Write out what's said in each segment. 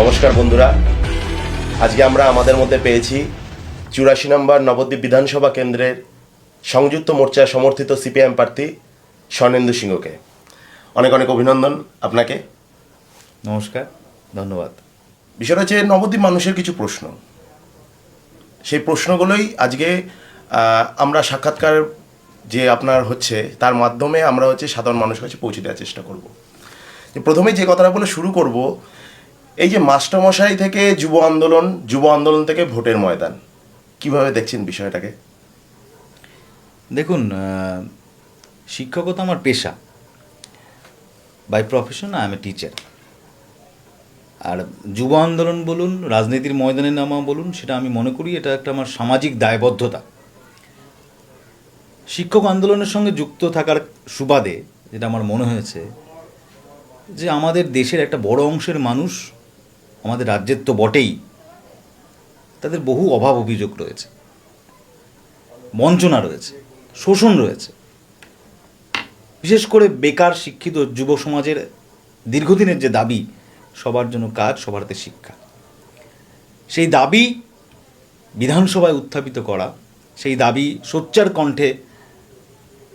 নমস্কার বন্ধুরা, আজকে আমরা আমাদের মধ্যে পেয়েছি 84 নম্বর নবদ্বীপ বিধানসভা কেন্দ্রের সংযুক্ত মোর্চা সমর্থিত সিপিএম প্রার্থী স্বর্ণেন্দু সিংহকে। অনেক অনেক অভিনন্দন আপনাকে। নমস্কার, ধন্যবাদ। বিষয়টা হচ্ছে নবদ্বীপ মানুষের কিছু প্রশ্ন, সেই প্রশ্নগুলোই আজকে আমরা সাক্ষাৎকার যে আপনার হচ্ছে তার মাধ্যমে আমরা সাধারণ মানুষের কাছে পৌঁছে দেওয়ার চেষ্টা করব। প্রথমে যে কথাটা বলে শুরু করব, এই যে মাস্টারমশাই থেকে যুব আন্দোলন থেকে ভোটের ময়দান, কিভাবে দেখছেন বিষয়টাকে? দেখুন, শিক্ষকতা আমার পেশা, by profession I am a teacher. আর যুব আন্দোলন বলুন, রাজনীতির ময়দানে নামা বলুন, সেটা আমি মনে করি এটা একটা আমার সামাজিক দায়বদ্ধতা। শিক্ষক আন্দোলনের সঙ্গে যুক্ত থাকার সুবাদে যেটা আমার মনে হয়েছে যে আমাদের দেশের একটা বড় অংশের মানুষ, আমাদের রাজ্যের তো বটেই, তাদের বহু অভাব অভিযোগ রয়েছে, বঞ্চনা রয়েছে, শোষণ রয়েছে। বিশেষ করে বেকার শিক্ষিত যুব সমাজের দীর্ঘদিনের যে দাবি, সবার জন্য কাজ, সবার হাতে শিক্ষা, সেই দাবি বিধানসভায় উত্থাপিত করা, সেই দাবি সোচ্চার কণ্ঠে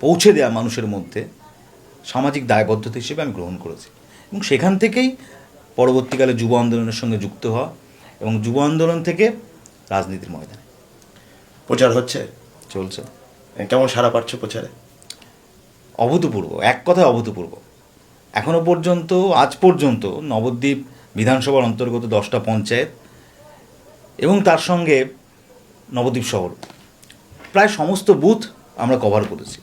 পৌঁছে দেওয়া মানুষের মধ্যে সামাজিক দায়বদ্ধতা হিসেবে আমি গ্রহণ করেছি। এবং সেখান থেকেই পরবর্তীকালে যুব আন্দোলনের সঙ্গে যুক্ত হওয়া এবং যুব আন্দোলন থেকে রাজনীতির ময়দানে। প্রচার হচ্ছে, চলছে। কেমন সাড়া পাচ্ছ প্রচারে? অভূতপূর্ব, এক কথায় অভূতপূর্ব। এখনও পর্যন্ত, আজ পর্যন্ত নবদ্বীপ বিধানসভার অন্তর্গত 10টা পঞ্চায়েত এবং তার সঙ্গে নবদ্বীপ শহর প্রায় সমস্ত বুথ আমরা কভার করেছি।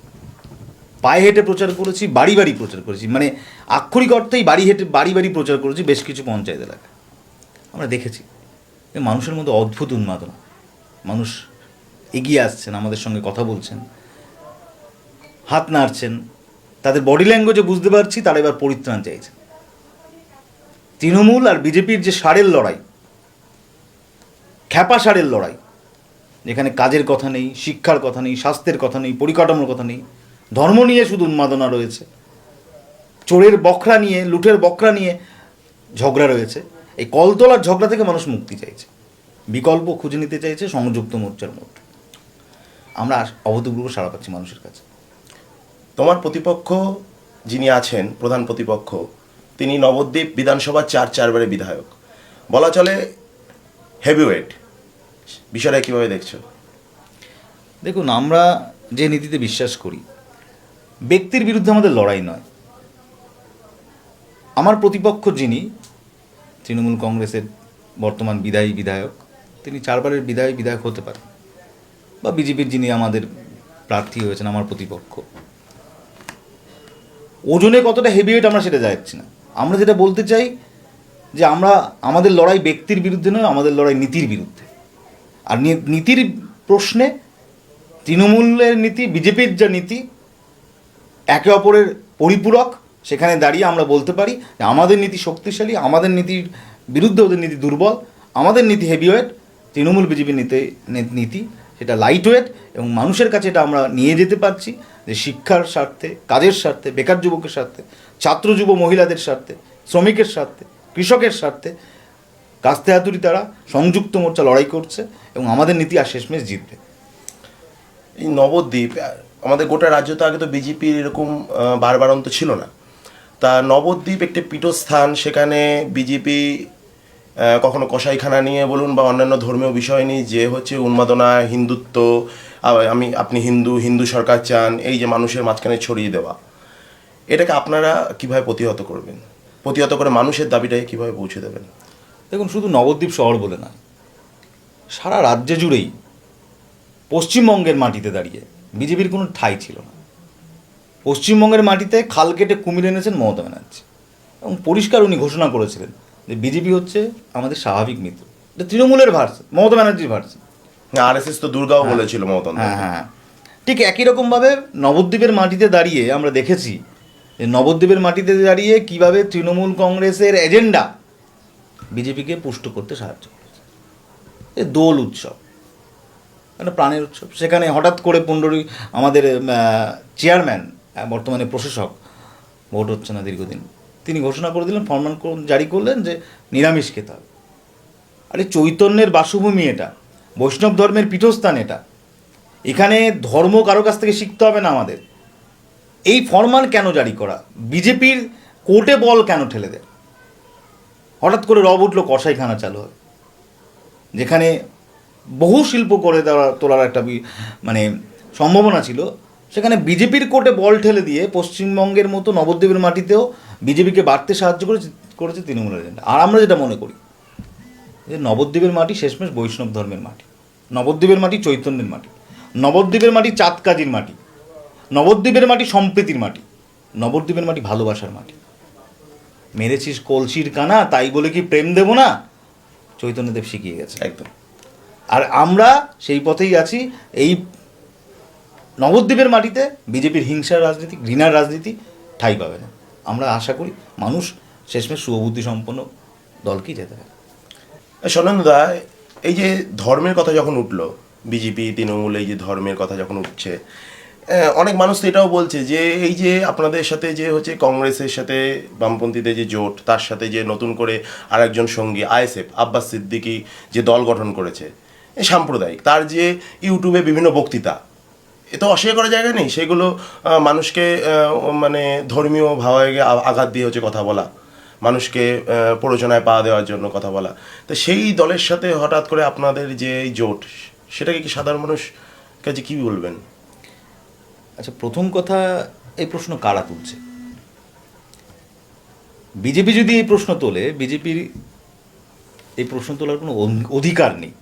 পায়ে হেঁটে প্রচার করেছি, বাড়ি বাড়ি প্রচার করেছি, মানে আক্ষরিক অর্থেই বাড়ি বাড়ি প্রচার করেছি বেশ কিছু পঞ্চায়েত এলাকায়। আমরা দেখেছি মানুষের মধ্যে অদ্ভুত উন্মাদনা, মানুষ এগিয়ে আসছেন, আমাদের সঙ্গে কথা বলছেন, হাত নাড়ছেন, তাদের বডি ল্যাঙ্গুয়েজে বুঝতে পারছি তারা এবার পরিত্রাণ চাইছেন। তৃণমূল আর বিজেপির যে ষাঁড়ের লড়াই, খ্যাপা ষাঁড়ের লড়াই, যেখানে কাজের কথা নেই, শিক্ষার কথা নেই, স্বাস্থ্যের কথা নেই, পরিকাঠামোর কথা নেই, ধর্ম নিয়ে শুধু উন্মাদনা রয়েছে, চোরের বকরা নিয়ে, লুটের বকরা নিয়ে ঝগড়া রয়েছে। এই কলতলার ঝগড়া থেকে মানুষ মুক্তি চাইছে, বিকল্প খুঁজে নিতে চাইছে সংযুক্ত মোর্চার মধ্যে। আমরা অভূতপূর্ব সাড়া পাচ্ছি মানুষের কাছে। তোমার প্রতিপক্ষ যিনি আছেন, প্রধান প্রতিপক্ষ, তিনি নবদ্বীপ বিধানসভার চারবারের বিধায়ক, বলা চলে হেভিওয়েট। বিষয়টা কীভাবে দেখছো? দেখুন, আমরা যে নীতিতে বিশ্বাস করি, ব্যক্তির বিরুদ্ধে আমাদের লড়াই নয়। আমার প্রতিপক্ষ যিনি তৃণমূল কংগ্রেসের বর্তমান বিধায়ক, তিনি 4বারের বিধায়ক হতে পারেন, বা বিজেপির যিনি আমাদের প্রার্থী হয়েছেন আমার প্রতিপক্ষ, ওজনে কতটা হেভিওয়েট আমরা সেটা যাচ্ছি না। আমরা যেটা বলতে চাই যে আমাদের লড়াই ব্যক্তির বিরুদ্ধে নয়, আমাদের লড়াই নীতির বিরুদ্ধে। আর নীতির প্রশ্নে তৃণমূলের নীতি, বিজেপির যা নীতি, একে অপরের পরিপূরক। সেখানে দাঁড়িয়ে আমরা বলতে পারি যে আমাদের নীতি শক্তিশালী, আমাদের নীতির বিরুদ্ধে ওদের নীতি দুর্বল, আমাদের নীতি হেভিওয়েট, তৃণমূল বিজেপির নীতি সেটা লাইট ওয়েট। এবং মানুষের কাছে এটা আমরা নিয়ে যেতে পারছি যে শিক্ষার স্বার্থে, কাজের স্বার্থে, বেকার যুবকের স্বার্থে, ছাত্র যুব মহিলাদের স্বার্থে, শ্রমিকের স্বার্থে, কৃষকের স্বার্থে কাস্তে হাতুড়ি তারা সংযুক্ত মোর্চা লড়াই করছে এবং আমাদের নীতি আর শেষমেশ জিতবে। এই নবদ্বীপ, আমাদের গোটা রাজ্য তো আগে তো বিজেপির এরকম বারবারন্ত ছিল না, তা নবদ্বীপ একটি পীঠস্থান, সেখানে বিজেপি কখনো কসাইখানা নিয়ে বলুন বা অন্যান্য ধর্মীয় বিষয় নিয়ে যে উন্মাদনা, হিন্দুত্ব, আপনি হিন্দু সরকার চান, এই যে মানুষের মাঝখানে ছড়িয়ে দেওয়া, এটাকে আপনারা কিভাবে প্রতিহত করবেন? প্রতিহত করে মানুষের দাবিটাকে কিভাবে পৌঁছে দেবেন? দেখুন, শুধু নবদ্বীপ শহর বলে নয়, সারা রাজ্য জুড়েই পশ্চিমবঙ্গের মাটিতে দাঁড়িয়ে বিজেপির কোনো ঠাঁই ছিল না। পশ্চিমবঙ্গের মাটিতে খাল কেটে কুমির এনেছেন মমতা ব্যানার্জি, এবং পরিষ্কার উনি ঘোষণা করেছিলেন যে বিজেপি হচ্ছে আমাদের স্বাভাবিক মিত্র। এটা তৃণমূলের ভার্সন, মমতা ব্যানার্জির ভার্সন। আরএসএস তো দুর্গাও বলেছিল মমতা। হ্যাঁ, ঠিক একই রকমভাবে নবদ্বীপের মাটিতে দাঁড়িয়ে আমরা দেখেছি যে নবদ্বীপের মাটিতে দাঁড়িয়ে কিভাবে তৃণমূল কংগ্রেসের এজেন্ডা বিজেপিকে পুষ্ট করতে সাহায্য করেছে। এই দোল উৎসব, একটা প্রাণের উৎসব। সেখানে হঠাৎ করে আমাদের চেয়ারম্যান, বর্তমানে প্রশাসক, ভোট হচ্ছে না দীর্ঘদিন, তিনি ঘোষণা করে দিলেন, ফরমান জারি করলেন যে নিরামিষ খেতে হবে। আরে চৈতন্যের বাসভূমি এটা, বৈষ্ণব ধর্মের পীঠস্থান এটা, এখানে ধর্ম কারো কাছ থেকে শিখতে হবে না আমাদের। এই ফরমান কেন জারি করা? বিজেপির কোর্টে বল কেন ঠেলে দেয়? হঠাৎ করে রব উঠলো, কসাইখানা চালু হয়, যেখানে বহু শিল্প করে দেওয়া তোলার একটা মানে সম্ভাবনা ছিল, সেখানে বিজেপির কোর্টে বল ঠেলে দিয়ে পশ্চিমবঙ্গের মতো নবদ্বীপের মাটিতেও বিজেপিকে বাড়তে সাহায্য করেছে তৃণমূল এজেন্ডা। আর আমরা যেটা মনে করি যে নবদ্বীপের মাটি শেষমেশ বৈষ্ণব ধর্মের মাটি, নবদ্বীপের মাটি চৈতন্যের মাটি, নবদ্বীপের মাটি চাঁদকাজির মাটি, নবদ্বীপের মাটি সম্প্রীতির মাটি, নবদ্বীপের মাটি ভালোবাসার মাটি। মেরেছিস কলসির কানা, তাই বলে কি প্রেম দেব না? চৈতন্যদেব শিখিয়ে গেছে একদম। আর আমরা সেই পথেই আছি। এই নবদ্বীপের মাটিতে বিজেপির হিংসার রাজনীতি, ঘৃণার রাজনীতি ঠাঁই পাবে না। আমরা আশা করি মানুষ শেষমেশ শুভবুদ্ধি সম্পন্ন দলকেই যেতে হবে। সনন্দদা, এই যে ধর্মের কথা যখন উঠলো, বিজেপি তৃণমূল এই যে ধর্মের কথা যখন উঠছে, অনেক মানুষ তো এটাও বলছে যে এই যে আপনাদের সাথে যে হচ্ছে কংগ্রেসের সাথে বামপন্থীদের যে জোট, তার সাথে যে নতুন করে আরেকজন সঙ্গী আইএসএফ আব্বাস সিদ্দিকী যে দল গঠন করেছে, এই সাম্প্রদায়িক, তার যে ইউটিউবে বিভিন্ন বক্তৃতা, এ তো অস্বীকার করার জায়গা নেই। সেগুলো মানুষকে মানে ধর্মীয় ভাবাবেগে আঘাত দিয়ে হচ্ছে কথা বলা, মানুষকে প্ররোচনায় পা দেওয়ার জন্য কথা বলা। তো সেই দলের সাথে হঠাৎ করে আপনাদের যে এই জোট, সেটাকে কি সাধারণ মানুষ কাছে কী বলবেন? আচ্ছা, প্রথম কথা, এই প্রশ্ন কারা তুলছে? বিজেপি যদি এই প্রশ্ন তোলে, বিজেপির এই প্রশ্ন তোলার কোনো অধিকার নেই,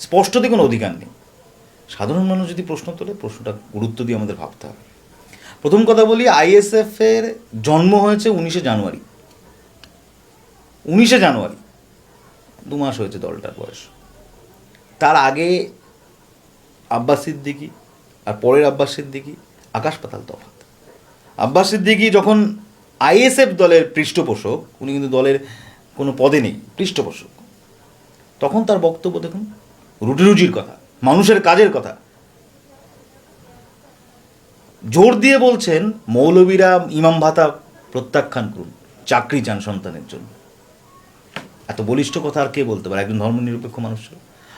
স্পষ্টতই কোনো অধিকার নেই। সাধারণ মানুষ যদি প্রশ্ন তোলে, প্রশ্নটা গুরুত্ব দিয়ে আমাদের ভাবতে হবে। প্রথম কথা বলি, আইএসএফের জন্ম হয়েছে 19শে জানুয়ারি। 19শে জানুয়ারি, 2 মাস হয়েছে দলটার বয়স। তার আগে আব্বাস সিদ্দিকী আর পরের আব্বাস সিদ্দিকী আকাশ পাতাল তফাৎ। আব্বাস সিদ্দিকী যখন আইএসএফ দলের পৃষ্ঠপোষক, উনি কিন্তু দলের কোনো পদে নেই, পৃষ্ঠপোষক, তখন তার বক্তব্য দেখুন, রুটিরুজির কথা, মানুষের কাজের কথা। জোর দিয়ে বলছেন মৌলবীরা ইমাম ভাতা প্রত্যাখ্যান করুন, চাকরি চান সন্তানের জন্য। এত বলিষ্ঠ কথা আর কে বলতে পারে একজন ধর্মনিরপেক্ষ মানুষ?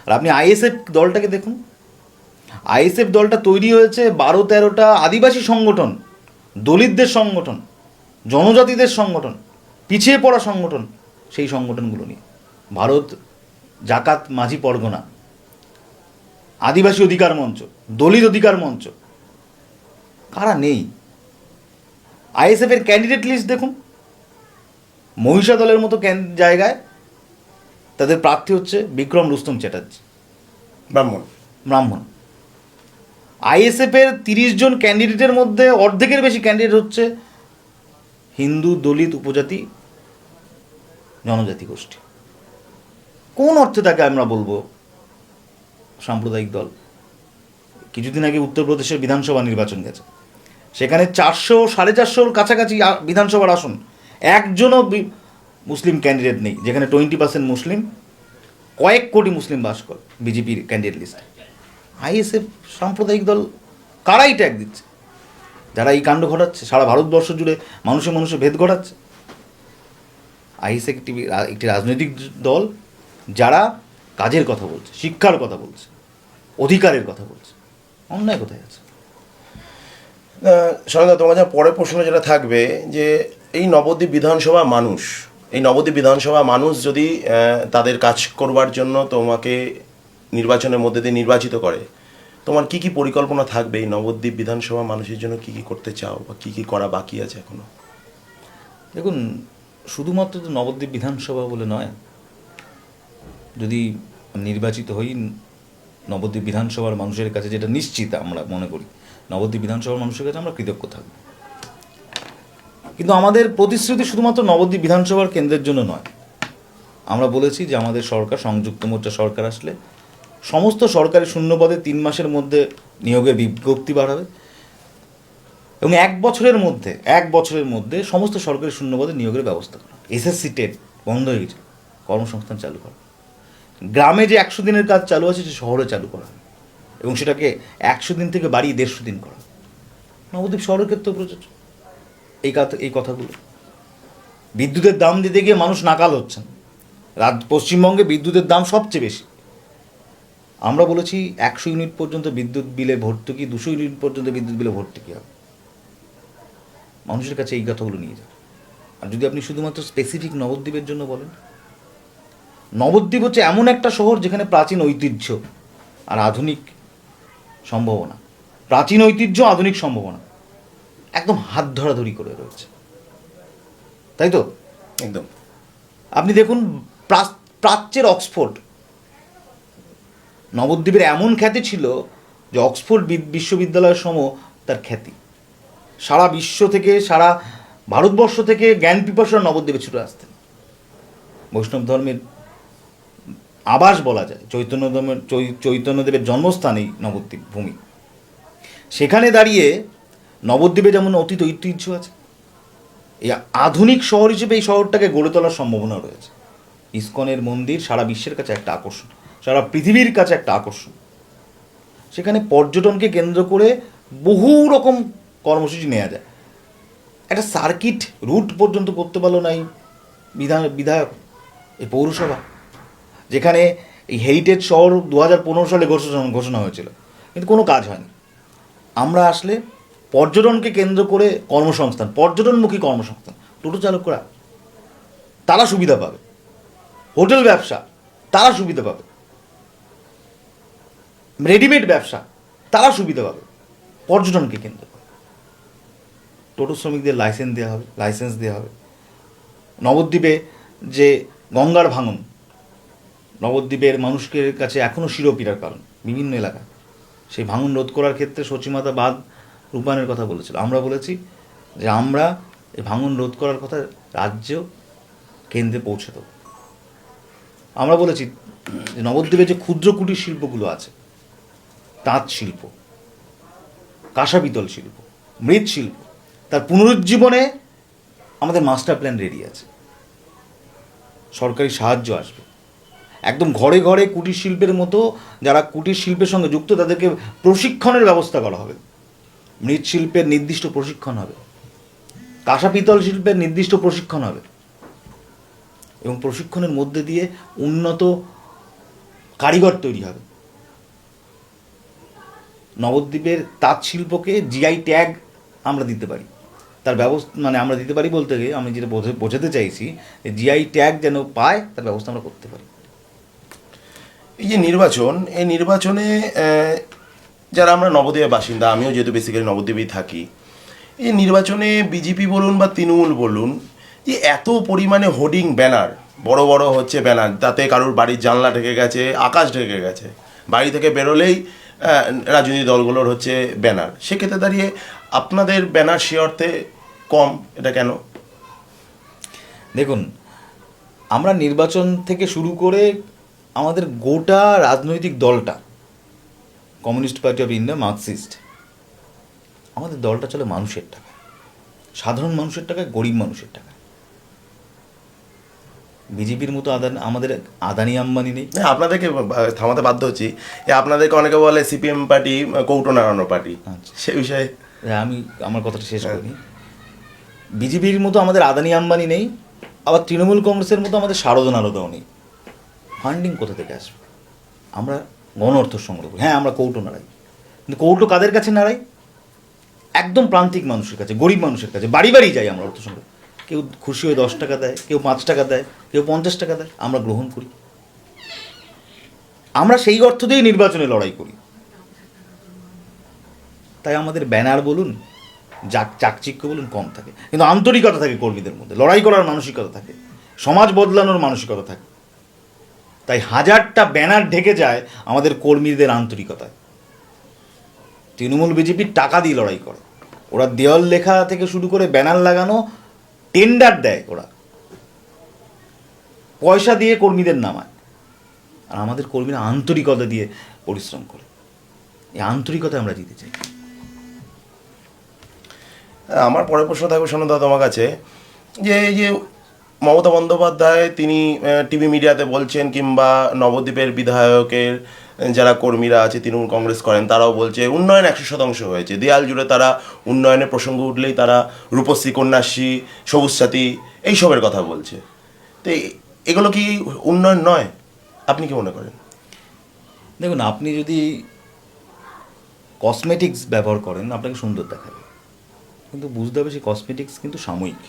আর আপনি আইএসএফ দলটাকে দেখুন, আইএসএফ দলটা তৈরি হয়েছে 12-13টা আদিবাসী সংগঠন, দলিতদের সংগঠন, জনজাতিদের সংগঠন, পিছিয়ে পড়া সংগঠন, সেই সংগঠনগুলো নিয়ে। ভারত জাকাত মাঝি পরগনা, আদিবাসী অধিকার মঞ্চ, দলিত অধিকার মঞ্চ, কারা নেই? আইএসএফের ক্যান্ডিডেট লিস্ট দেখুন, মহিষা দলের মতো জায়গায় তাদের প্রার্থী হচ্ছে বিক্রম রুস্তম চ্যাটার্জি, ব্রাহ্মণ। আইএসএফের 30 জন ক্যান্ডিডেটের মধ্যে অর্ধেকের বেশি ক্যান্ডিডেট হচ্ছে হিন্দু, দলিত, উপজাতি, জনজাতি গোষ্ঠী। কোন অর্থে তাকে আমরা বলবো সাম্প্রদায়িক দল? কিছুদিন আগে উত্তরপ্রদেশের বিধানসভা নির্বাচন গেছে, সেখানে 400-450 কাছাকাছি বিধানসভার আসন, একজনও মুসলিম ক্যান্ডিডেট নেই, যেখানে 20% মুসলিম, কয়েক কোটি মুসলিম বাস করে বিজেপির ক্যান্ডিডেট লিস্টে। আইএসএফ সাম্প্রদায়িক দল কারাই ট্যাগ দিচ্ছে? যারা এই কাণ্ড ঘটাচ্ছে, সারা ভারতবর্ষ জুড়ে মানুষে মানুষে ভেদ ঘটাচ্ছে। আইএসএফ একটি রাজনৈতিক দল যারা কাজের কথা বলছে, শিক্ষার কথা বলছে, অধিকারের কথা বলছে। অন্যায় কোথায় আছে? সনন্দা, তোমার যা পরের প্রশ্ন যেটা থাকবে, যে এই নবদ্বীপ বিধানসভা মানুষ, এই নবদ্বীপ বিধানসভা মানুষ যদি তাদের কাজ করবার জন্য তোমাকে নির্বাচনের মধ্যে দিয়ে নির্বাচিত করে, তোমার কি কি পরিকল্পনা থাকবে এই নবদ্বীপ বিধানসভা মানুষের জন্য? কি কি করতে চাও বা কি কি করা বাকি আছে এখনো? দেখুন, শুধুমাত্র তো নবদ্বীপ বিধানসভা বলে নয়, যদি নির্বাচিত হই, নবদ্বীপ বিধানসভার মানুষের কাছে যেটা নিশ্চিত আমরা মনে করি, নবদ্বীপ বিধানসভার মানুষের কাছে আমরা কৃতজ্ঞ থাকব। কিন্তু আমাদের প্রতিশ্রুতি শুধুমাত্র নবদ্বীপ বিধানসভার কেন্দ্রের জন্য নয়। আমরা বলেছি যে আমাদের সরকার, সংযুক্ত মোর্চা সরকার আসলে সমস্ত সরকারি শূন্যপদে 3 মাসের মধ্যে নিয়োগের বিজ্ঞপ্তি বাড়াবে এবং 1 বছরের মধ্যে সমস্ত সরকারি শূন্যপদে নিয়োগের ব্যবস্থা করা। এসএসসি টেট বন্ধ হয়ে গেছে, কর্মসংস্থান চালু করা। গ্রামে যে 100 দিনের কাজ চালু আছে, সে শহরে চালু করা এবং সেটাকে 100 দিন থেকে বাড়িয়ে 150 দিন করা। নবদ্বীপ শহরের ক্ষেত্রে প্রযোজ্য এই কথাগুলো। বিদ্যুতের দাম দিতে গিয়ে মানুষ নাকাল হচ্ছেন, পশ্চিমবঙ্গে বিদ্যুতের দাম সবচেয়ে বেশি। আমরা বলেছি 100 ইউনিট পর্যন্ত বিদ্যুৎ বিলে ভর্তুকি, 200 ইউনিট পর্যন্ত বিদ্যুৎ বিলে ভর্তুকি হবে। মানুষের কাছে এই কথাগুলো নিয়ে যান। আর যদি আপনি শুধুমাত্র স্পেসিফিক নবদ্বীপের জন্য বলেন, নবদ্বীপ হচ্ছে এমন একটা শহর যেখানে প্রাচীন ঐতিহ্য আর আধুনিক সম্ভাবনা, প্রাচীন ঐতিহ্য আধুনিক সম্ভাবনা একদম হাত ধরাধরি করে রয়েছে, তাই তো? একদম। আপনি দেখুন প্রাচ্যের অক্সফোর্ড, নবদ্বীপের এমন খ্যাতি ছিল যে অক্সফোর্ড বিশ্ববিদ্যালয়ের সম তার খ্যাতি। সারা বিশ্ব থেকে, সারা ভারতবর্ষ থেকে জ্ঞান পিপাসুরা নবদ্বীপে ছুটে আসতেন। বৈষ্ণব ধর্মের আবাস বলা যায়, চৈতন্যদেবের জন্মস্থান এই নবদ্বীপ ভূমি। সেখানে দাঁড়িয়ে নবদ্বীপে যেমন অতীত ঐতিহ্য আছে, এই আধুনিক শহর হিসেবে এই শহরটাকে গড়ে তোলার সম্ভাবনা রয়েছে। ইসকনের মন্দির সারা বিশ্বের কাছে একটা আকর্ষণ, সারা পৃথিবীর কাছে একটা আকর্ষণ। সেখানে পর্যটনকে কেন্দ্র করে বহু রকম কর্মসূচি নেওয়া যায়। একটা সার্কিট রুট পর্যন্ত করতে পারলো না এই বিধায়ক, এই পৌরসভা, যেখানে এই হেরিটেজ শহর 2015 সালে ঘোষণা হয়েছিল, কিন্তু কোনো কাজ হয়নি। আমরা আসলে পর্যটনকে কেন্দ্র করে কর্মসংস্থান, পর্যটনমুখী কর্মসংস্থান, টোটো চালকরা তারা সুবিধা পাবে, হোটেল ব্যবসা তারা সুবিধা পাবে, রেডিমেড ব্যবসা তারা সুবিধা পাবে, পর্যটনকে কেন্দ্র করে। টোটো শ্রমিকদের লাইসেন্স দেওয়া হবে। নবদ্বীপে যে গঙ্গার ভাঙন, নবদ্বীপের মানুষের কাছে এখনও শিরোপীড়ার কারণ বিভিন্ন এলাকায়, সেই ভাঙন রোধ করার ক্ষেত্রে সচিমাতা বাঁধ রূপায়ণের কথা বলেছিল। আমরা বলেছি যে আমরা এই ভাঙন রোধ করার কথা রাজ্য কেন্দ্রে পৌঁছে দেব। আমরা বলেছি যে নবদ্বীপে যে ক্ষুদ্র কুটির শিল্পগুলো আছে, তাঁত শিল্প, কাঁসা পিতল শিল্প, মৃৎশিল্প, তার পুনরুজ্জীবনে আমাদের মাস্টার প্ল্যান রেডি আছে। সরকারি সাহায্য আসবে। একদম ঘরে ঘরে কুটির শিল্পের মতো যারা কুটির শিল্পের সঙ্গে যুক্ত তাদেরকে প্রশিক্ষণের ব্যবস্থা করা হবে। মৃৎশিল্পের নির্দিষ্ট প্রশিক্ষণ হবে, কাঁসা পিতল শিল্পের নির্দিষ্ট প্রশিক্ষণ হবে, এবং প্রশিক্ষণের মধ্যে দিয়ে উন্নত কারিগর তৈরি হবে। নবদ্বীপের তাঁত শিল্পকে জিআই ট্যাগ আমরা দিতে পারি, তার ব্যবস্থা আমরা দিতে পারি বলতে গিয়ে আমি যেটা বোঝাতে চাইছি, জিআই ট্যাগ যেন পায় তার ব্যবস্থা আমরা করতে পারি। এই যে নির্বাচন, এই নির্বাচনে যারা আমরা নবদ্বীপের বাসিন্দা, আমিও যেহেতু বেসিক্যালি নবদ্বীপেই থাকি, এই নির্বাচনে বিজেপি বলুন বা তৃণমূল বলুন, যে এত পরিমাণে হোর্ডিং ব্যানার, বড় বড় হচ্ছে ব্যানার, তাতে কারোর বাড়ির জানলা ঢেকে গেছে, আকাশ ঢেকে গেছে, বাড়ি থেকে বেরোলেই রাজনৈতিক দলগুলোর হচ্ছে ব্যানার। সেক্ষেত্রে দাঁড়িয়ে আপনাদের ব্যানার সে অর্থে কম, এটা কেন? দেখুন, আমরা নির্বাচন থেকে শুরু করে আমাদের গোটা রাজনৈতিক দলটা, communist party of India, Marxist, আমাদের দলটা চলে মানুষের টাকা, সাধারণ মানুষের টাকায়, গরিব মানুষের টাকা। বিজেপির মতো আমাদের আদানি আম্বানি নেই। আপনাদেরকে থামাতে বাধ্য হচ্ছি, আপনাদেরকে অনেকে বলে সিপিএম পার্টি কৌটো নাড়ানো পার্টি, সে বিষয়ে আমি আমার কথাটা শেষ করি। বিজেপির মতো আমাদের আদানি আম্বানি নেই, আবার তৃণমূল কংগ্রেসের মতো আমাদের শারদা নারদাও নেই। ফান্ডিং কোথা থেকে আসবে? আমরা গণ অর্থ সংগ্রহ করি। হ্যাঁ, আমরা কৌটো নাড়াই, কিন্তু কৌটো কাদের কাছে নাড়াই? একদম প্রান্তিক মানুষের কাছে, গরিব মানুষের কাছে। বাড়ি বাড়ি যাই আমরা অর্থ সংগ্রহ। কেউ খুশি হয়ে 10 টাকা দেয়, কেউ 5 টাকা দেয়, কেউ 50 টাকা দেয়, আমরা গ্রহণ করি। আমরা সেই অর্থ দিয়েই নির্বাচনে লড়াই করি। তাই আমাদের ব্যানার বলুন, চাকচিক্য বলুন কম থাকে, কিন্তু আন্তরিকতা থাকে কর্মীদের মধ্যে, লড়াই করার মানসিকতা থাকে, সমাজ বদলানোর মানসিকতা থাকে। তাই 1000টা ব্যানার ঢেকে যায় আমাদের কর্মীদের আন্তরিকতায়। তৃণমূল বিজেপির টাকা দিয়ে লড়াই করে, ওরা দেওয়াল লেখা থেকে শুরু করে ব্যানার লাগানো, টেন্ডার দেয়, ওরা পয়সা দিয়ে কর্মীদের নামায়। আর আমাদের কর্মীরা আন্তরিকতা দিয়ে পরিশ্রম করে। এই আন্তরিকতা আমরা দিতে চাই। আমার পরের প্রশ্ন থাকবে সোনদা তোমার কাছে, যে এই যে মমতা বন্দ্যোপাধ্যায় তিনি টিভি মিডিয়াতে বলছেন, কিংবা নবদ্বীপের বিধায়কের যারা কর্মীরা আছে তৃণমূল কংগ্রেস করেন, তারাও বলছে উন্নয়ন 100% হয়েছে। দেয়াল জুড়ে তারা উন্নয়নের প্রসঙ্গ উঠলেই তারা রূপশ্রী, কন্যাশ্রী, সবুজ সাথী এইসবের কথা বলছে। তো এগুলো কি উন্নয়ন নয়? আপনি কি মনে করেন? দেখুন, আপনি যদি কসমেটিক্স ব্যবহার করেন আপনাকে সুন্দর দেখাবে, কিন্তু বুঝতে হবে সেই কসমেটিক্স কিন্তু সাময়িক,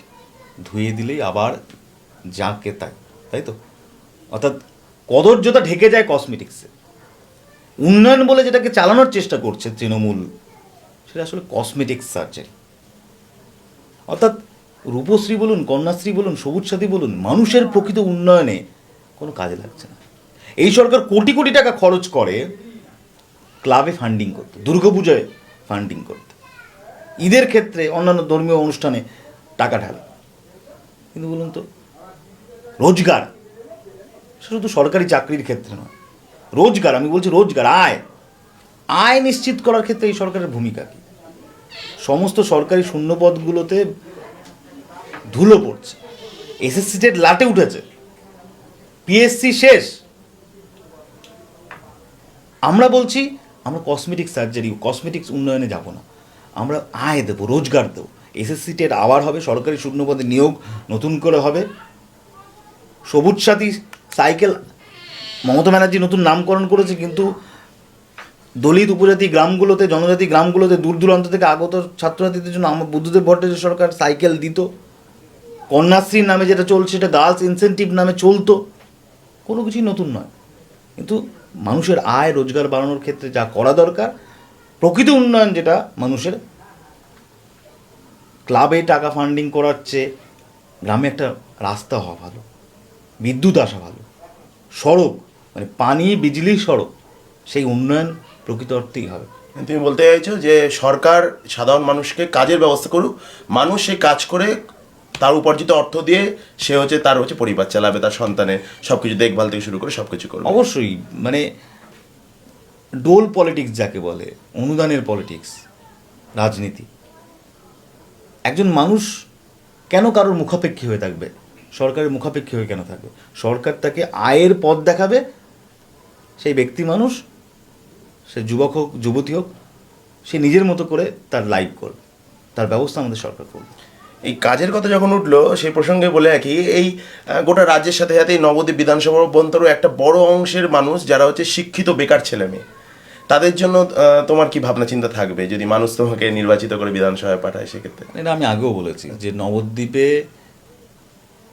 ধুয়ে দিলেই আবার যাকে তাই, তাই তো? অর্থাৎ কদর্যতা ঢেকে যায় কসমেটিক্সে। উন্নয়ন বলে যেটাকে চালানোর চেষ্টা করছে তৃণমূল, সেটা আসলে কসমেটিক্স সার্জারি। অর্থাৎ রূপশ্রী বলুন, কন্যাশ্রী বলুন, সবুজ সাথী বলুন, মানুষের প্রকৃত উন্নয়নে কোনো কাজে লাগছে না। এই সরকার কোটি কোটি টাকা খরচ করে ক্লাবে ফান্ডিং করতে, দুর্গাপূজায় ফান্ডিং করতে, ঈদের ক্ষেত্রে অন্যান্য ধর্মীয় অনুষ্ঠানে টাকা ঢালে, কিন্তু বলুন তো রোজগার, সেটা শুধু সরকারি চাকরির ক্ষেত্রে নয়, রোজগার, আমি বলছি রোজগার, আয় নিশ্চিত করার ক্ষেত্রে এই সরকারের ভূমিকা কী? সমস্ত সরকারি শূন্যপদগুলোতে ধুলো পড়ছে, এসএসসি টেট লাটে উঠেছে, পিএসসি শেষ। আমরা বলছি আমরা কসমেটিক্স সার্জারি, কসমেটিক্স উন্নয়নে যাব না, আমরা আয় দেবো, রোজগার দেবো। এসএসসি টেট আবার হবে, সরকারি শূন্যপদে নিয়োগ নতুন করে হবে, সবুজ সাথী সাইকেল মমতা ব্যানার্জি নতুন নামকরণ করেছে, কিন্তু দলিত উপজাতি গ্রামগুলোতে, জনজাতি গ্রামগুলোতে দূর দূরান্ত থেকে আগত ছাত্রছাত্রীদের জন্য আমার বুদ্ধদেব ভট্টাচার্য সরকার সাইকেল দিত। কন্যাশ্রীর নামে যেটা চলছে সেটা গার্লস ইনসেন্টিভ নামে চলতো, কোনো কিছুই নতুন নয়। কিন্তু মানুষের আয় রোজগার বাড়ানোর ক্ষেত্রে যা করা দরকার, প্রকৃত উন্নয়ন যেটা মানুষের, ক্লাবে টাকা ফান্ডিং করাচ্ছে, গ্রামে একটা রাস্তা হওয়া ভালো, বিদ্যুৎ আসা ভালো, সড়ক মানে পানি বিজলি সড়ক, সেই উন্নয়ন প্রকৃত অর্থেই হবে। তুমি বলতে চাইছো যে সরকার সাধারণ মানুষকে কাজের ব্যবস্থা করুক, মানুষ সে কাজ করে তার উপার্জিত অর্থ দিয়ে সে তার পরিবার চালাবে, তার সন্তানের সব কিছু দেখভাল থেকে শুরু করে সব কিছু করবে। অবশ্যই, মানে ডোল পলিটিক্স যাকে বলে, অনুদানের পলিটিক্স, রাজনীতি। একজন মানুষ কেন কারোর মুখাপেক্ষী হয়ে থাকবে? সরকারের মুখাপেক্ষী হয়ে কেন থাকবে? সরকার তাকে আয়ের পথ দেখাবে, সেই ব্যক্তি মানুষ, সে যুবক হোক যুবতী হোক, সে নিজের মতো করে তার লাইফ করবে, তার ব্যবস্থা আমাদের সরকার করবে। এই কাজের কথা যখন উঠলো সেই প্রসঙ্গে বলে রাখি, এই গোটা রাজ্যের সাথে সাথে এই নবদ্বীপ বিধানসভা অভ্যন্তরও একটা বড় অংশের মানুষ যারা শিক্ষিত বেকার ছেলে মেয়ে, তাদের জন্য তোমার কি ভাবনা চিন্তা থাকবে যদি মানুষ তোমাকে নির্বাচিত করে বিধানসভায় পাঠায় সেক্ষেত্রে? এটা আমি আগেও বলেছি যে নবদ্বীপে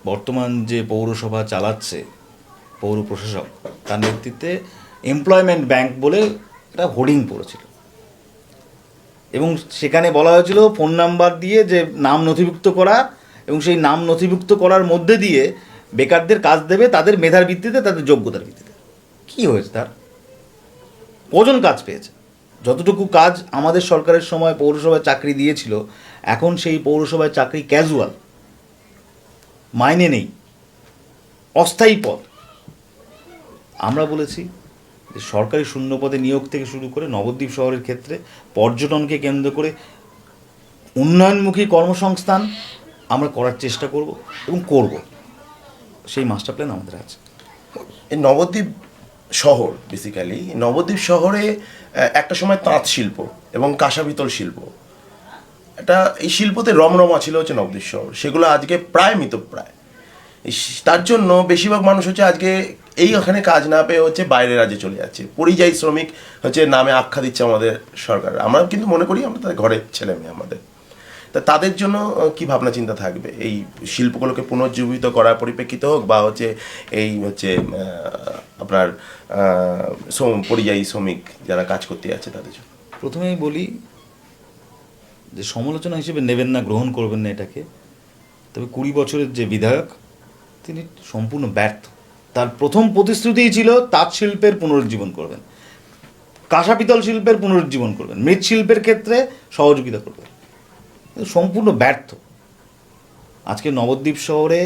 বর্তমান যে পৌরসভা চালাচ্ছে পৌর প্রশাসক, তার নেতৃত্বে এমপ্লয়মেন্ট ব্যাংক বলে একটা হোর্ডিং পড়েছিল, এবং সেখানে বলা হয়েছিল ফোন নাম্বার দিয়ে যে নাম নথিভুক্ত করা, এবং সেই নাম নথিভুক্ত করার মধ্যে দিয়ে বেকারদের কাজ দেবে তাদের মেধার ভিত্তিতে, তাদের যোগ্যতার ভিত্তিতে। কী হয়েছে তার? কজন কাজ পেয়েছে? যতটুকু কাজ আমাদের সরকারের সময় পৌরসভায় চাকরি দিয়েছিল, এখন সেই পৌরসভায় চাকরি ক্যাজুয়াল, মাইনে নেই, অস্থায়ী পদ। আমরা বলেছি যে সরকারি শূন্যপদে নিয়োগ থেকে শুরু করে নবদ্বীপ শহরের ক্ষেত্রে পর্যটনকে কেন্দ্র করে উন্নয়নমুখী কর্মসংস্থান আমরা করার চেষ্টা করব এবং করব, সেই মাস্টার প্ল্যান আমাদের আছে। এই নবদ্বীপ শহর, বেসিক্যালি নবদ্বীপ শহরে একটা সময় তাঁত শিল্প এবং কাঁসা পিতল শিল্প, এই শিল্পতে রমরমা ছিল নবদ্বীপ শহর, সেগুলো আজকে প্রায় মৃতপ্রায়। তার জন্য বেশিরভাগ মানুষ আজকে এইখানে কাজ না পেয়ে বাইরের রাজ্যে চলে যাচ্ছে, পরিযায়ী শ্রমিক নামে আখ্যা দিচ্ছে আমাদের সরকার। আমরা কিন্তু মনে করি আমরা তাদের ঘরের ছেলে মেয়ে আমাদের, তা তাদের জন্য কি ভাবনা চিন্তা থাকবে এই শিল্পগুলোকে পুনর্জীবিত করার পরিপ্রেক্ষিতে হোক, বা এই আপনার পরিযায়ী শ্রমিক যারা কাজ করতে যাচ্ছে তাদের জন্য? প্রথমেই বলি যে সমালোচনা হিসেবে নেবেন না, গ্রহণ করবেন না এটাকে, তবে 20 বছরের যে বিধায়ক তিনি সম্পূর্ণ ব্যর্থ। তার প্রথম প্রতিশ্রুতিই ছিল তাঁত শিল্পের পুনরুজ্জীবন করবেন, কাঁসা পিতল শিল্পের পুনরুজ্জীবন করবেন, মৃৎশিল্পের ক্ষেত্রে সহযোগিতা করবেন, সম্পূর্ণ ব্যর্থ। আজকে নবদ্বীপ শহরে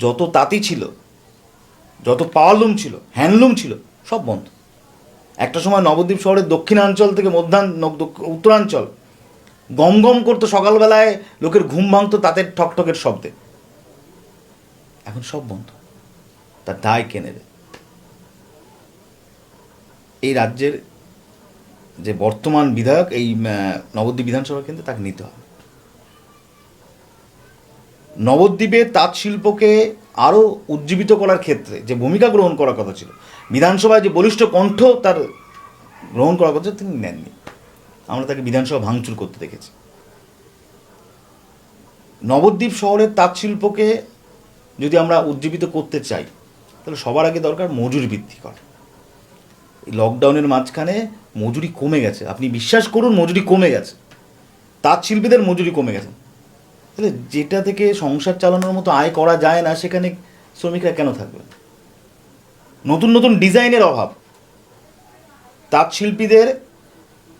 যত তাঁতি ছিল, যত পাওয়ারলুম ছিল, হ্যান্ডলুম ছিল, সব বন্ধ। একটা সময় নবদ্বীপ শহরের দক্ষিণাঞ্চল থেকে উত্তরাঞ্চল গম গম করতো, সকালবেলায় লোকের ঘুম ভাঙতো তাদের ঠকঠকের শব্দে, এখন সব বন্ধ। তার দায় কে নেবে? এই রাজ্যের যে বর্তমান বিধায়ক এই নবদ্বীপ বিধানসভা কেন্দ্রে, তাকে নিতে হবে। নবদ্বীপের তাঁত শিল্পকে আরও উজ্জীবিত করার ক্ষেত্রে যে ভূমিকা গ্রহণ করার কথা ছিল, বিধানসভায় যে বলিষ্ঠ কণ্ঠ তার গ্রহণ করার কথা তিনি নেননি। আমরা তাকে বিধানসভা ভাঙচুর করতে দেখেছি। নবদ্বীপ শহরের তাঁত শিল্পকে যদি আমরা উজ্জীবিত করতে চাই, তাহলে সবার আগে দরকার মজুরি বৃদ্ধি করা। এই লকডাউনের মাঝখানে মজুরি কমে গেছে, আপনি বিশ্বাস করুন মজুরি কমে গেছে, তাঁত শিল্পীদের মজুরি কমে গেছে। তাহলে যেটা থেকে সংসার চালানোর মতো আয় করা যায় না, সেখানে শ্রমিকরা কেন থাকবে? নতুন নতুন ডিজাইনের অভাব, তাঁত শিল্পীদের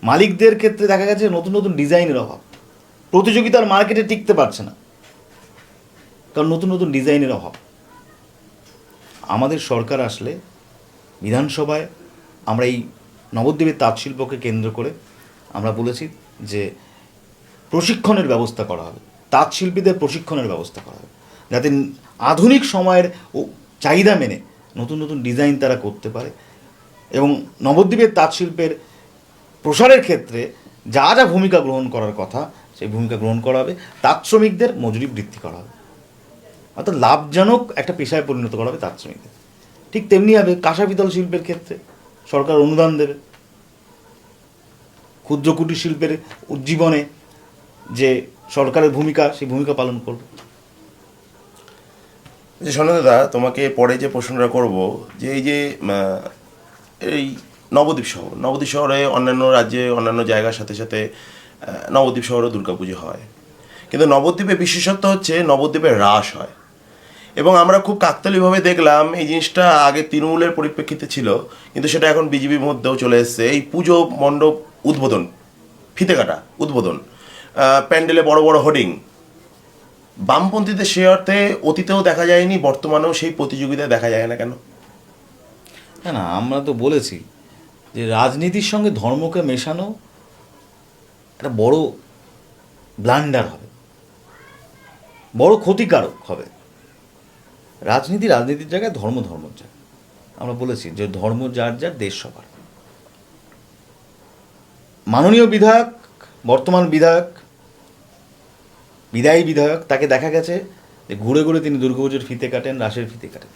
মালিকদের ক্ষেত্রে দেখা গেছে নতুন নতুন ডিজাইনের অভাব, প্রতিযোগিতার মার্কেটে টিকতে পারছে না, কারণ নতুন নতুন ডিজাইনের অভাব। আমাদের সরকার আসলে বিধানসভায় আমরা এই নবদ্বীপের তাঁত শিল্পকে কেন্দ্র করে আমরা বলেছি যে প্রশিক্ষণের ব্যবস্থা করা হবে, তাঁত শিল্পীদের প্রশিক্ষণের ব্যবস্থা করা হবে, যাতে আধুনিক সময়ের চাহিদা মেনে নতুন নতুন ডিজাইন তারা করতে পারে। এবং নবদ্বীপের তাঁত শিল্পের প্রসারের ক্ষেত্রে যা যা ভূমিকা গ্রহণ করার কথা সেই ভূমিকা গ্রহণ করা হবে। তাঁত শ্রমিকদের মজুরি বৃদ্ধি করা হবে, অর্থাৎ লাভজনক একটা পেশায় পরিণত করা হবে তাঁত শ্রমিকদের। ঠিক তেমনি হবে কাঁসা পিতল শিল্পের ক্ষেত্রে সরকার অনুদান দেবে। ক্ষুদ্র কুটির শিল্পের উজ্জীবনে যে সরকারের ভূমিকা, সেই ভূমিকা পালন করবে। যে সনদা, তোমাকে পরে যে প্রশ্নটা করব, যে এই যে এই নবদ্বীপ শহরে অন্যান্য রাজ্যে অন্যান্য জায়গার সাথে সাথে নবদ্বীপ শহরেও দুর্গাপুজো হয়, কিন্তু নবদ্বীপে বিশেষত্ব হচ্ছে নবদ্বীপে রাস হয়। এবং আমরা খুব কাকতালীয়ভাবে দেখলাম এই জিনিসটা আগে তৃণমূলের পরিপ্রেক্ষিতে ছিল, কিন্তু সেটা এখন বিজেপির মধ্যেও চলে এসছে। এই পুজো মণ্ডপ উদ্বোধন, ফিতে কাটা উদ্বোধন, প্যান্ডেলে বড় বড় হোর্ডিং, বামপন্থীদের সে অর্থে অতীতেও দেখা যায়নি, বর্তমানেও সেই প্রতিযোগিতায় দেখা যায় না কেন? না না, আমরা তো বলেছি যে রাজনীতির সঙ্গে ধর্মকে মেশানো একটা বড় ব্লান্ডার হবে, বড় ক্ষতিকারক হবে। রাজনীতির জায়গায় ধর্মের জায়গায়। আমরা বলেছি যে ধর্ম যার যার, দেশ সবার। মাননীয় বিধায়ক, বর্তমান বিদায়ী বিধায়ক, তাকে দেখা গেছে যে ঘুরে ঘুরে তিনি দুর্গাপুজোর ফিতে কাটেন, রাসের ফিতে কাটেন।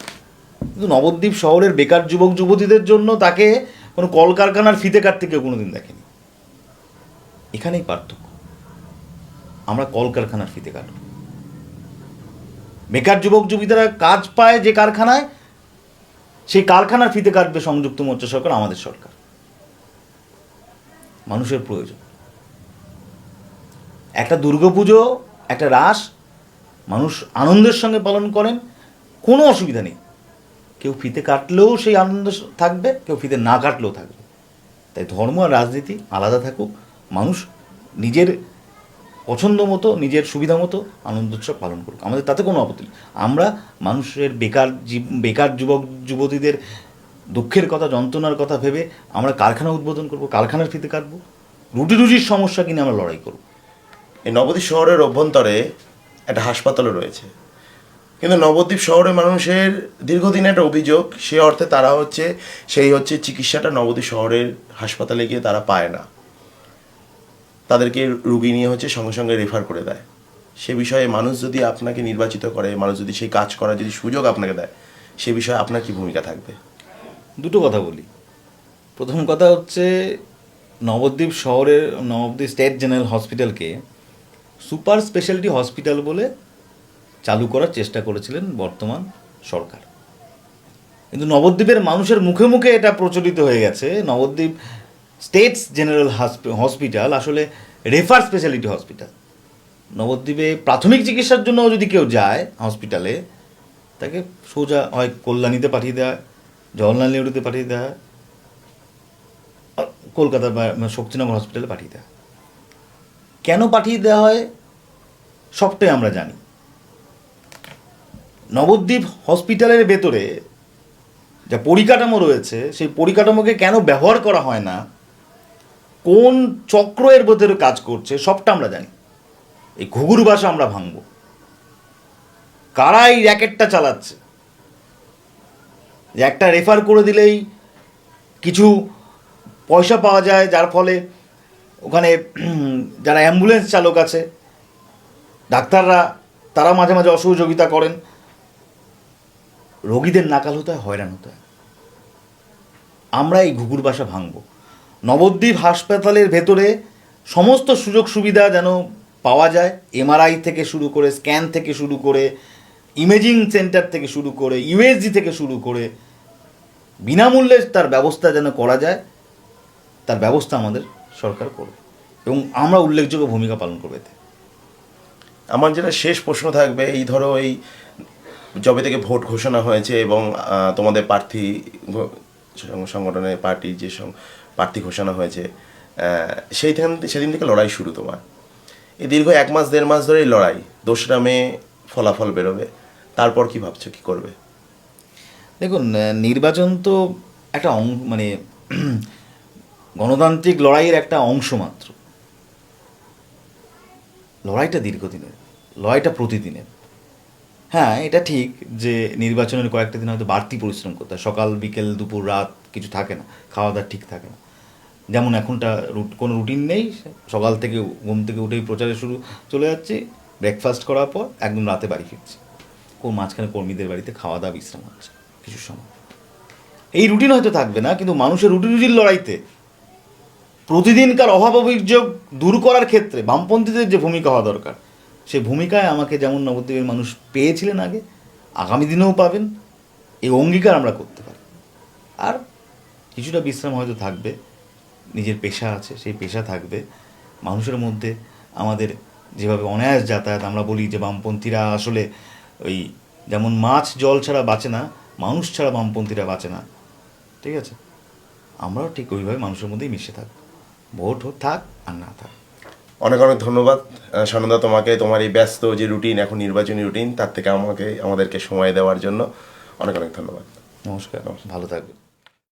কিন্তু নবদ্বীপ শহরের বেকার যুবক যুবতীদের জন্য তাকে কোনো কলকারখানার ফিতে কাটতে কেউ কোনোদিন দেখেনি। এখানেই পার্থক্য। আমরা কলকারখানার ফিতে কাটব, বেকার যুবক যুবতীরা কাজ পায় যে কারখানায়, সেই কারখানার ফিতে কাটবে সংযুক্ত মোর্চা সরকার, আমাদের সরকার। মানুষের প্রয়োজন একটা দুর্গাপুজো, একটা রাস মানুষ আনন্দের সঙ্গে পালন করেন, কোনো অসুবিধা নেই। কেউ ফিতে কাটলেও সেই আনন্দ থাকবে, কেউ ফিতে না কাটলেও থাকবে। তাই ধর্ম আর রাজনীতি আলাদা থাকুক, মানুষ নিজের পছন্দ মতো, নিজের সুবিধা মতো আনন্দ উৎসব পালন করুক, আমাদের তাতে কোনো আপত্তি নেই। আমরা মানুষের বেকার যুবক যুবতীদের দুঃখের কথা, যন্ত্রণার কথা ভেবে আমরা কারখানা উদ্বোধন করব, কারখানার ফিতে কাটবো, রুজির সমস্যা কিনে আমরা লড়াই করব। এই নবদ্বীপ শহরের অভ্যন্তরে একটা হাসপাতালও রয়েছে, কিন্তু নবদ্বীপ শহরের মানুষের দীর্ঘদিন একটা অভিযোগ, সে অর্থে তারা সেই চিকিৎসাটা নবদ্বীপ শহরের হাসপাতালে গিয়ে তারা পায় না, তাদেরকে রুগী নিয়ে সঙ্গে সঙ্গে রেফার করে দেয়। সে বিষয়ে মানুষ যদি আপনাকে নির্বাচিত করে, মানুষ যদি সেই কাজ করার যদি সুযোগ আপনাকে দেয়, সে বিষয়ে আপনার কি ভূমিকা থাকবে? দুটো কথা বলি। প্রথম কথা হচ্ছে, নবদ্বীপ শহরের নবদ্বীপ স্টেট জেনারেল হসপিটালকে সুপার স্পেশালিটি হসপিটাল বলে চালু করার চেষ্টা করেছিলেন বর্তমান সরকার, কিন্তু নবদ্বীপের মানুষের মুখে মুখে এটা প্রচলিত হয়ে গেছে নবদ্বীপ স্টেটস জেনারেল হসপিটাল আসলে রেফার স্পেশালিটি হসপিটাল। নবদ্বীপে প্রাথমিক চিকিৎসার জন্য যদি কেউ যায় হসপিটালে, তাকে সোজা হয় কল্যাণীতে পাঠিয়ে দেওয়া হয়, জওহরলাল নেহরুতে পাঠিয়ে দেওয়া হয়, কলকাতার বা শক্তিনগর হসপিটালে পাঠিয়ে দেওয়া হয়। কেন পাঠিয়ে দেওয়া হয় সবটাই আমরা জানি। নবদ্বীপ হসপিটালের ভেতরে যা পরিকাঠামো রয়েছে, সেই পরিকাঠামোকে কেন ব্যবহার করা হয় না, কোন চক্র এর ভেতরে কাজ করছে, সবটা আমরা জানি। এই ঘুঘুর বাসা আমরা ভাঙব, কারা এই র্যাকেটটা চালাচ্ছে, যে একটা রেফার করে দিলেই কিছু পয়সা পাওয়া যায়, যার ফলে ওখানে যারা অ্যাম্বুলেন্স চালক আছে, ডাক্তাররা তারা মাঝে মাঝে অসহযোগিতা করেন। রোগীদের নাকাল হতে হয়, হয়রান হতে হয়। আমরা এই ঘুঘুর বাসা ভাঙব। নবদ্বীপ হাসপাতালের ভেতরে সমস্ত সুযোগ সুবিধা যেন পাওয়া যায়, এমআরআই থেকে শুরু করে, স্ক্যান থেকে শুরু করে, ইমেজিং সেন্টার থেকে শুরু করে, ইউএসজি থেকে শুরু করে বিনামূল্যে তার ব্যবস্থা যেন করা যায়, তার ব্যবস্থা আমাদের সরকার করবে এবং আমরা উল্লেখযোগ্য ভূমিকা পালন করবে এতে। আমার যেটা শেষ প্রশ্ন থাকবে, এই ধরো এই যবে থেকে ভোট ঘোষণা হয়েছে এবং তোমাদের প্রার্থী সংগঠনের পার্টির যে প্রার্থী ঘোষণা হয়েছে, সেদিন থেকে লড়াই শুরু তোমার। এই দীর্ঘ 1 মাস 1.5 মাস ধরে এই লড়াই, 2রা মে ফলাফল বেরোবে, তারপর কি ভাবছো, কি করবে? দেখুন, নির্বাচন তো একটা মানে গণতান্ত্রিক লড়াইয়ের একটা অংশ মাত্র। লড়াইটা দীর্ঘদিনের, লড়াইটা প্রতিদিনের। হ্যাঁ, এটা ঠিক যে নির্বাচনের কয়েকটা দিন হয়তো বাড়তি পরিশ্রম করতে হয়, সকাল বিকেল দুপুর রাত কিছু থাকে না, খাওয়া দাওয়া ঠিক থাকে না। যেমন এখনটা কোনো রুটিন নেই, সকাল থেকে ঘুম থেকে উঠেই প্রচারে চলে যাচ্ছি, ব্রেকফাস্ট করার পর একদম রাতে বাড়ি ফিরছি, মাঝখানে কর্মীদের বাড়িতে খাওয়া দাওয়া বিশ্রাম হচ্ছে কিছু সময়। এই রুটিন হয়তো থাকবে না, কিন্তু মানুষের রুটি রুজির লড়াইতে প্রতিদিনকার অভাব অভিযোগ দূর করার ক্ষেত্রে বামপন্থীদের যে ভূমিকা হওয়া দরকার, সেই ভূমিকায় আমাকে যেমন নবদ্বীপের মানুষ পেয়েছিলেন আগে, আগামী দিনেও পাবেন, এই অঙ্গীকার আমরা করতে পারি। আর কিছুটা বিশ্রাম হয়তো থাকবে, নিজের পেশা আছে সেই পেশা থাকবে। মানুষের মধ্যে আমাদের যেভাবে অনায়াস যাতায়াত, আমরা বলি যে বামপন্থীরা আসলে ওই যেমন মাছ জল ছাড়া বাঁচে না, মানুষ ছাড়া বামপন্থীরা বাঁচে না, ঠিক আছে? আমরাও ঠিক ওইভাবে মানুষের মধ্যেই মিশে থাকবো, ভোট থাক আর না থাক। অনেক অনেক ধন্যবাদ সানন্দা তোমাকে, তোমার এই ব্যস্ত যে রুটিন, এখন নির্বাচনী রুটিন, তার থেকে আমাদেরকে সময় দেওয়ার জন্য অনেক অনেক ধন্যবাদ। নমস্কার, ভালো থাকবে।